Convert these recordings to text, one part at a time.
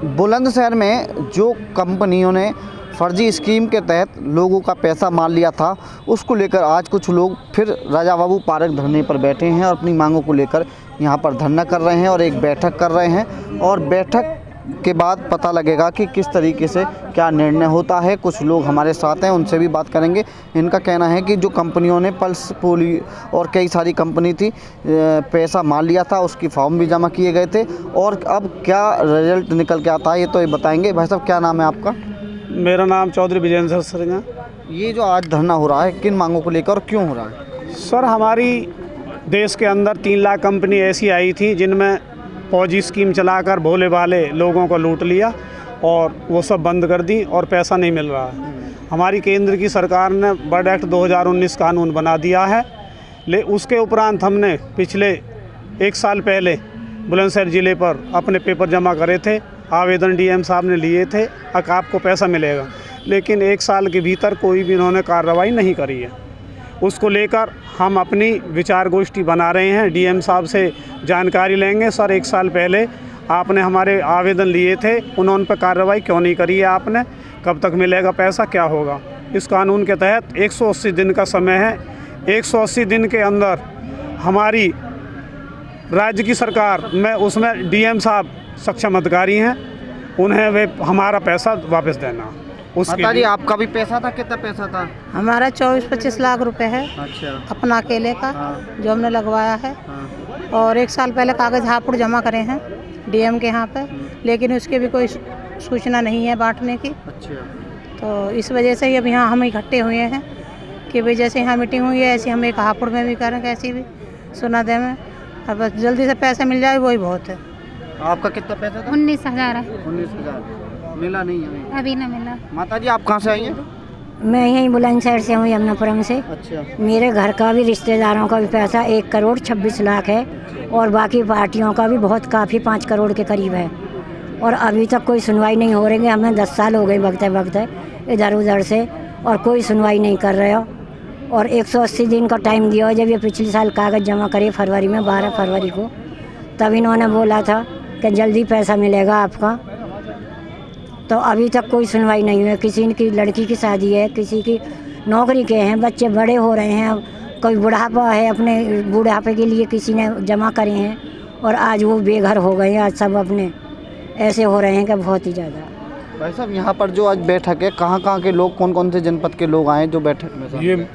बुलंदशहर में जो कंपनियों ने फर्जी स्कीम के तहत लोगों का पैसा मार लिया था, उसको लेकर आज कुछ लोग फिर राजा बाबू पार्क धरने पर बैठे हैं और अपनी मांगों को लेकर यहां पर धरना कर रहे हैं और एक बैठक कर रहे हैं। और बैठक के बाद पता लगेगा कि किस तरीके से क्या निर्णय होता है। कुछ लोग हमारे साथ हैं, उनसे भी बात करेंगे। इनका कहना है कि जो कंपनियों ने पल्स पोलियो और कई सारी कंपनी थी, पैसा मार लिया था, उसकी फॉर्म भी जमा किए गए थे और अब क्या रिजल्ट निकल के आता है ये तो ये बताएंगे। भाई साहब, क्या नाम है आपका? मेरा नाम चौधरी विजेंद्र सिंह है। ये जो आज धरना हो रहा है, किन मांगों को लेकर और क्यों हो रहा है? सर, हमारी देश के अंदर 3 लाख कंपनी ऐसी आई थी जिनमें फौजी स्कीम चलाकर भोले भाले लोगों को लूट लिया और वो सब बंद कर दी और पैसा नहीं मिल रहा है। हमारी केंद्र की सरकार ने बर्ड एक्ट 2019 कानून बना दिया है। उसके उपरांत हमने पिछले 1 साल पहले बुलंदशहर ज़िले पर अपने पेपर जमा करे थे, आवेदन डीएम साहब ने लिए थे कि आपको पैसा मिलेगा, लेकिन 1 साल के भीतर कोई भी इन्होंने कार्रवाई नहीं करी है। उसको लेकर हम अपनी विचार गोष्ठी बना रहे हैं, डीएम साहब से जानकारी लेंगे। सर, 1 साल पहले आपने हमारे आवेदन लिए थे, उन्होंने पर कार्रवाई क्यों नहीं करी है आपने? कब तक मिलेगा पैसा, क्या होगा? इस कानून के तहत 180 दिन का समय है। 180 दिन के अंदर हमारी राज्य की सरकार में उसमें डीएम साहब सक्षम अधिकारी हैं, उन्हें वे हमारा पैसा वापस देना। माता जी, आपका भी पैसा था? कितना पैसा था? हमारा 24-25 लाख रुपए है। अच्छा। अपना अकेले का। हाँ। जो हमने लगवाया है। हाँ। और 1 साल पहले कागज़ हापुड़ जमा करे हैं डीएम के यहाँ पे, लेकिन उसकी भी कोई सूचना नहीं है बांटने की। अच्छा। तो इस वजह से अब यहाँ हम इकट्ठे हुए हैं कि भाई जैसे यहाँ मीटिंग हुई है ऐसे हम एक हापुड़ में भी करें, कैसी भी सुना दे में। अब बस जल्दी से पैसा मिल जाए वही बहुत है। आपका कितना पैसा था? 19,000 है। 19,000 मिला नहीं है अभी ना मिला। माता जी, आप कहाँ से आई हैं? मैं यहीं बुलंदशहर से हूँ, यमुनापुरम से। अच्छा। मेरे घर का भी, रिश्तेदारों का भी पैसा 1 करोड़ 26 लाख है और बाकी पार्टियों का भी बहुत काफ़ी 5 करोड़ के करीब है और अभी तक कोई सुनवाई नहीं हो रही है। हमें 10 साल हो गए भगते इधर उधर से और कोई सुनवाई नहीं कर रहे हो। और 180 दिन का टाइम दिया हो। जब ये पिछले साल कागज़ जमा करे फरवरी में, 12 फरवरी को, तब इन्होंने बोला था कि जल्दी पैसा मिलेगा आपका, तो अभी तक कोई सुनवाई नहीं है। किसी की लड़की की शादी है, किसी की नौकरी के हैं, बच्चे बड़े हो रहे हैं, कोई बुढ़ापा है, अपने बुढ़ापे के लिए किसी ने जमा करे हैं और आज वो बेघर हो गए हैं। आज सब अपने ऐसे हो रहे हैं कि बहुत ही ज़्यादा। भाई साहब, यहाँ पर जो आज बैठक है, कहाँ के लोग, कौन से जनपद के लोग आए जो बैठक में?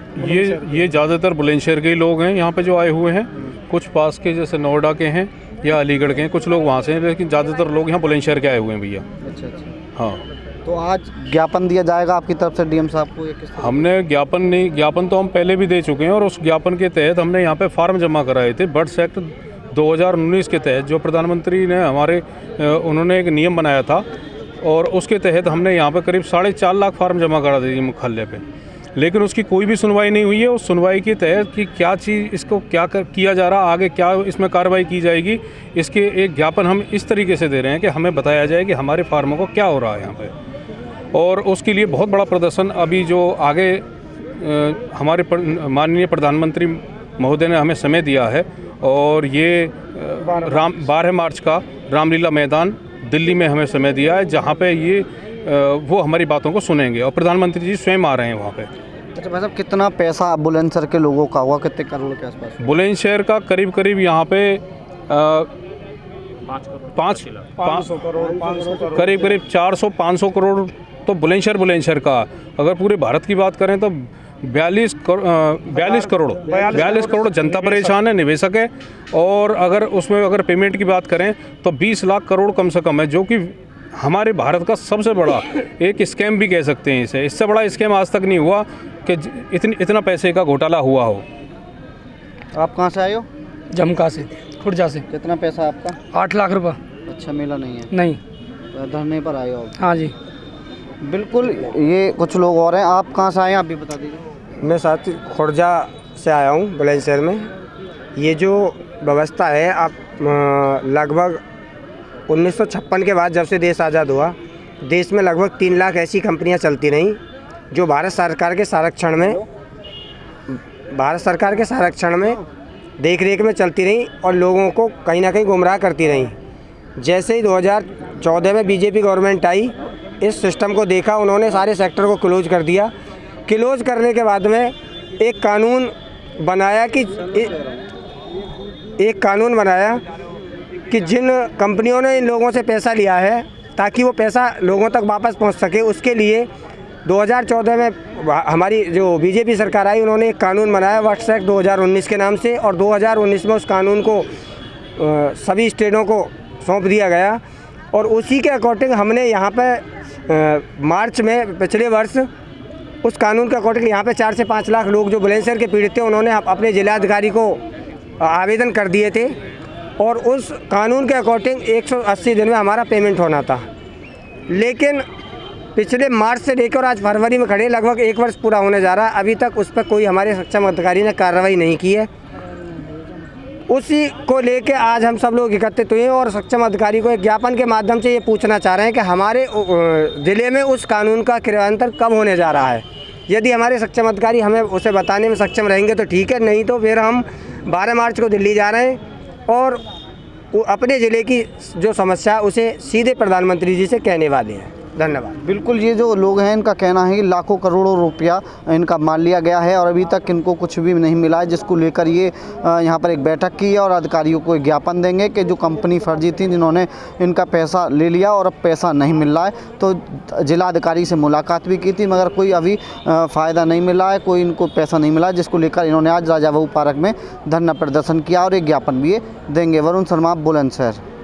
ये ज़्यादातर बुलंदशहर के ही लोग हैं यहाँ पे जो आए हुए हैं। कुछ पास के जैसे नोएडा के हैं या अलीगढ़ के हैं, कुछ लोग वहाँ से हैं, लेकिन ज़्यादातर लोग यहाँ बुलंदशहर के आए हुए हैं भैया। अच्छा अच्छा। हाँ। तो आज ज्ञापन दिया जाएगा आपकी तरफ से डीएम साहब को? हमने ज्ञापन तो हम पहले भी दे चुके हैं और उस ज्ञापन के तहत हमने यहाँ पे फार्म जमा कराए थे। बर्ड्स एक्ट 2019 के तहत जो प्रधानमंत्री ने उन्होंने एक नियम बनाया था और उसके तहत हमने यहाँ पे करीब 4.5 लाख फार्म जमा करा दिए मुख्यालय पे, लेकिन उसकी कोई भी सुनवाई नहीं हुई है। उस सुनवाई के तहत कि क्या चीज़ इसको क्या किया जा रहा, आगे क्या इसमें कार्रवाई की जाएगी, इसके एक ज्ञापन हम इस तरीके से दे रहे हैं कि हमें बताया जाए कि हमारे फार्मों को क्या हो रहा है यहाँ पे। और उसके लिए बहुत बड़ा प्रदर्शन अभी जो आगे हमारे माननीय प्रधानमंत्री महोदय ने हमें समय दिया है और ये 12 मार्च का रामलीला मैदान दिल्ली में हमें समय दिया है, जहाँ पे वो हमारी बातों को सुनेंगे और प्रधानमंत्री जी स्वयं आ रहे हैं वहाँ पे। अच्छा भाई साहब, कितना पैसा बुलंदशहर के लोगों का हुआ, कितने करोड़ के आसपास? बुलंदशहर का करीब यहाँ पे 500 करोड़ करीब 400-500 करोड़ तो बुलंदशहर का। अगर पूरे भारत की बात करें तो 42 करोड़ जनता परेशान है, निवेशक है। और अगर पेमेंट की बात करें तो 20 लाख करोड़ कम से कम है, जो कि हमारे भारत का सबसे बड़ा एक स्कैम भी कह सकते हैं इसे। इससे बड़ा स्कैम आज तक नहीं हुआ कि इतना पैसे का घोटाला हुआ हो। आप कहाँ से आए हो? जमका से, खुर्जा से। कितना पैसा आपका? 8 लाख रुपये। अच्छा, मिला नहीं है? नहीं। धरने पर आए हो? हाँ जी बिल्कुल। ये कुछ लोग और हैं, आप कहाँ से आए हैं, आप भी बता दीजिए। मैं साथ खुर्जा से आया हूँ बुलंदशहर में। ये जो व्यवस्था है, आप लगभग 1956 के बाद जब से देश आज़ाद हुआ, देश में लगभग 3 लाख ऐसी कंपनियां चलती रहीं जो भारत सरकार के संरक्षण में देख रेख में चलती रहीं और लोगों को कहीं ना कहीं गुमराह करती रहीं। जैसे ही 2014 में बीजेपी गवर्नमेंट आई, इस सिस्टम को देखा, उन्होंने सारे सेक्टर को क्लोज कर दिया। क्लोज करने के बाद में एक कानून बनाया कि जिन कंपनियों ने इन लोगों से पैसा लिया है, ताकि वो पैसा लोगों तक वापस पहुंच सके, उसके लिए 2014 में हमारी जो बीजेपी सरकार आई, उन्होंने एक कानून बनाया वर्क्स एक्ट 2019 के नाम से, और 2019 में उस कानून को सभी स्टेटों को सौंप दिया गया। और उसी के अकॉर्डिंग हमने यहाँ पे मार्च में पिछले वर्ष उस कानून के अकॉर्डिंग यहाँ पे 4 से 5 लाख लोग जो बुलंदशहर के पीड़ित थे, उन्होंने अपने जिलाधिकारी को आवेदन कर दिए थे, और उस कानून के अकॉर्डिंग 180 दिन में हमारा पेमेंट होना था। लेकिन पिछले मार्च से लेकर आज फरवरी में खड़े, लगभग 1 वर्ष पूरा होने जा रहा है, अभी तक उस पर कोई हमारे सक्षम अधिकारी ने कार्रवाई नहीं की है। उसी को लेके आज हम सब लोग एकत्रित हुए और सक्षम अधिकारी को एक ज्ञापन के माध्यम से ये पूछना चाह रहे हैं कि हमारे ज़िले में उस कानून का क्रियान्वयन कब होने जा रहा है। यदि हमारे सक्षम अधिकारी हमें उसे बताने में सक्षम रहेंगे तो ठीक है, नहीं तो फिर हम 12 मार्च को दिल्ली जा रहे हैं और अपने ज़िले की जो समस्या उसे सीधे प्रधानमंत्री जी से कहने वाले हैं। धन्यवाद। बिल्कुल, ये जो लोग हैं इनका कहना है कि लाखों करोड़ों रुपया इनका मान लिया गया है और अभी तक इनको कुछ भी नहीं मिला है, जिसको लेकर ये यहाँ पर एक बैठक की है और अधिकारियों को एक ज्ञापन देंगे कि जो कंपनी फर्जी थी जिन्होंने इनका पैसा ले लिया और अब पैसा नहीं मिल रहा है। तो जिलाधिकारी से मुलाकात भी की थी, मगर कोई अभी फ़ायदा नहीं मिला है, कोई इनको पैसा नहीं मिला है, जिसको लेकर इन्होंने आज राजा बाबू पार्क में धरना प्रदर्शन किया और एक ज्ञापन भी ये देंगे। वरुण शर्मा, बुलंदशहर।